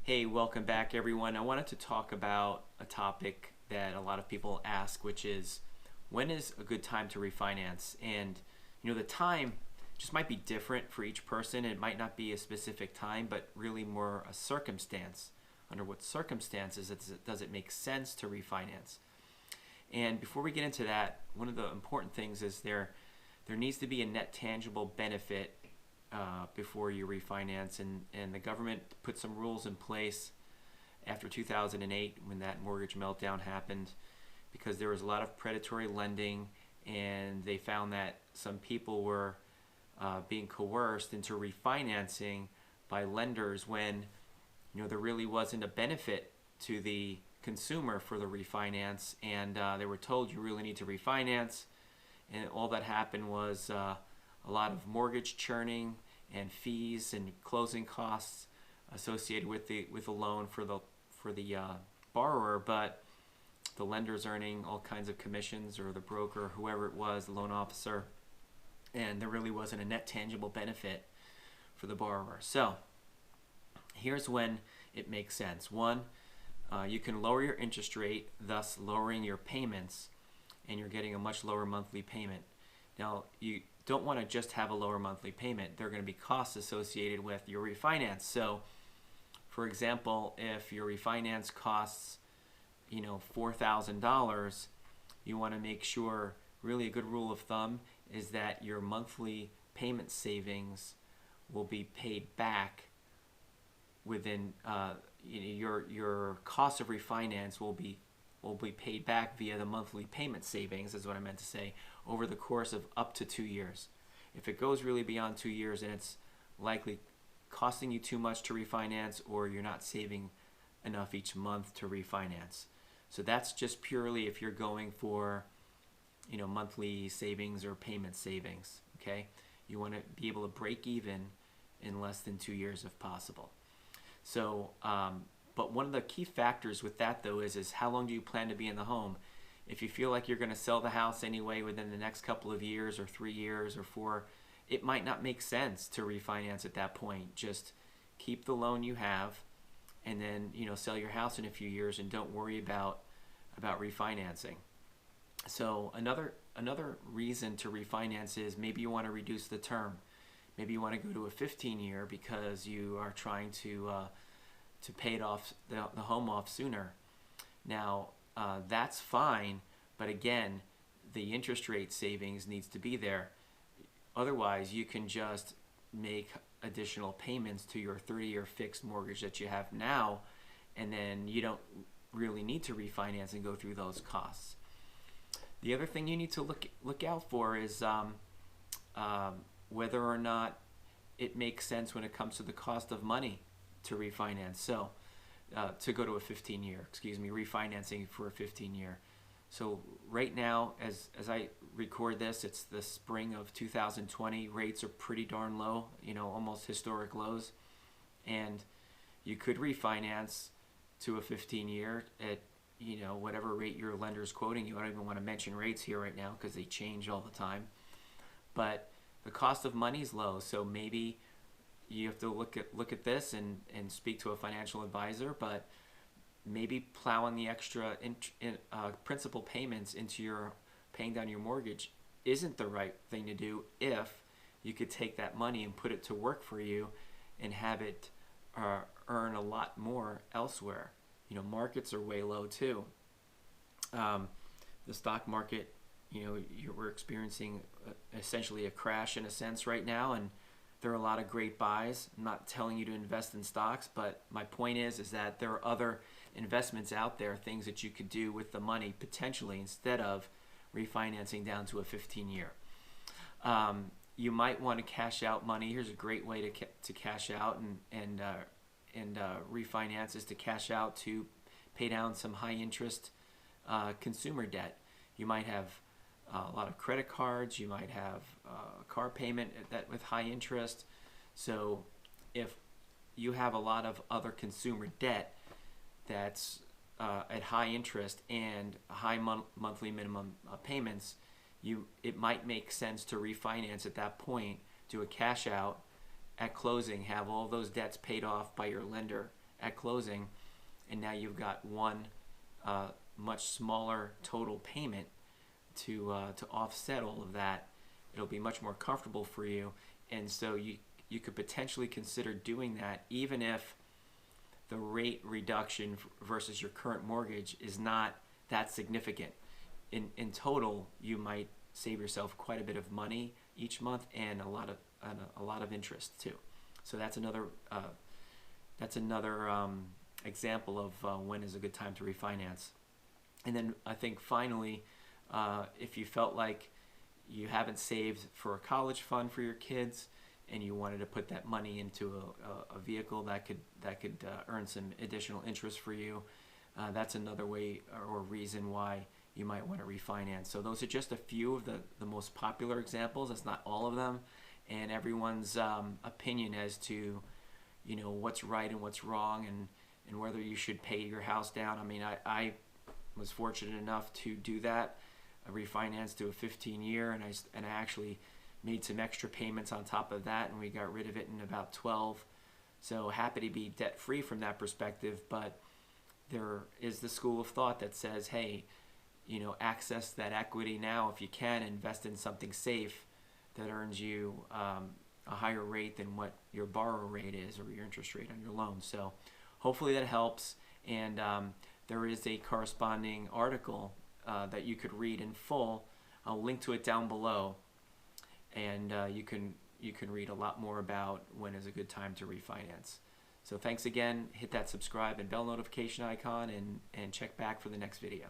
Hey, welcome back everyone. I wanted to talk about a topic that a lot of people ask, which is when is a good time to refinance? And the time just might be different for each person. It might not be a specific time, but really more a circumstance. Under what circumstances does it make sense to refinance? And before we get into that, one of the important things is there needs to be a net tangible benefit before you refinance, and the government put some rules in place after 2008 when that mortgage meltdown happened, because there was a lot of predatory lending, and they found that some people were being coerced into refinancing by lenders when there really wasn't a benefit to the consumer for the refinance, and they were told you really need to refinance, and all that happened was a lot of mortgage churning and fees and closing costs associated with the loan for the borrower, but the lender's earning all kinds of commissions, or the broker, whoever it was, the loan officer, and there really wasn't a net tangible benefit for the borrower. So here's when it makes sense. One, you can lower your interest rate, thus lowering your payments, and you're getting a much lower monthly payment. Now, you don't want to just have a lower monthly payment. There are going to be costs associated with your refinance. So, for example, if your refinance costs, $4,000, you want to make sure, really a good rule of thumb is that your monthly payment savings will be paid back within your cost of refinance will be paid back via the monthly payment savings, is what I meant to say, over the course of up to 2 years. If it goes really beyond 2 years, then it's likely costing you too much to refinance, or you're not saving enough each month to refinance. So that's just purely if you're going for monthly savings or payment savings. Okay, you want to be able to break even in less than 2 years if possible. So but one of the key factors with that, though, is how long do you plan to be in the home? If you feel like you're going to sell the house anyway within the next couple of years, or 3 years, or 4, it might not make sense to refinance at that point. Just keep the loan you have, and then sell your house in a few years, and don't worry about refinancing. So another reason to refinance is maybe you want to reduce the term. Maybe you want to go to a 15-year because you are trying to pay it off, the home off, sooner. Now, that's fine, but again, the interest rate savings needs to be there. Otherwise, you can just make additional payments to your 30-year fixed mortgage that you have now, and then you don't really need to refinance and go through those costs. The other thing you need to look out for is whether or not it makes sense when it comes to the cost of money to refinance. So to go to a 15-year, refinancing for a 15-year. So right now, as I record this, it's the spring of 2020. Rates are pretty darn low, almost historic lows. And you could refinance to a 15-year at whatever rate your lender's quoting you. I don't even want to mention rates here right now because they change all the time. But the cost of money is low, so maybe you have to look at this and speak to a financial advisor, but maybe plowing the extra principal payments into your paying down your mortgage isn't the right thing to do if you could take that money and put it to work for you and have it earn a lot more elsewhere. Markets are way low too. The stock market, we're experiencing essentially a crash in a sense right now, and there are a lot of great buys. I'm not telling you to invest in stocks, but my point is that there are other investments out there, things that you could do with the money potentially instead of refinancing down to a 15-year. You might want to cash out money. Here's a great way to cash out and refinance, is to cash out to pay down some high interest consumer debt. You might have a lot of credit cards. You might have a car payment that with high interest. So if you have a lot of other consumer debt that's at high interest and high monthly minimum payments, it might make sense to refinance at that point, do a cash out at closing, have all those debts paid off by your lender at closing, and now you've got one much smaller total payment to offset all of that. It'll be much more comfortable for you, and so you could potentially consider doing that, even if the rate reduction versus your current mortgage is not that significant. In total, you might save yourself quite a bit of money each month and a lot of interest too. So that's another example of when is a good time to refinance. And then I think finally, if you felt like you haven't saved for a college fund for your kids and you wanted to put that money into a vehicle that could earn some additional interest for you, that's another way or reason why you might want to refinance. So those are just a few of the most popular examples. That's not all of them, and everyone's opinion as to what's right and what's wrong, and whether you should pay your house down. I mean, I was fortunate enough to do that. I refinanced to a 15-year, and I actually made some extra payments on top of that, and we got rid of it in about 12. So happy to be debt-free from that perspective, but there is the school of thought that says, hey, access that equity now if you can, invest in something safe that earns you a higher rate than what your borrower rate is or your interest rate on your loan. So hopefully that helps, and there is a corresponding article that you could read in full. I'll link to it down below, and you can read a lot more about when is a good time to refinance. So thanks again. Hit that subscribe and bell notification icon, and check back for the next video.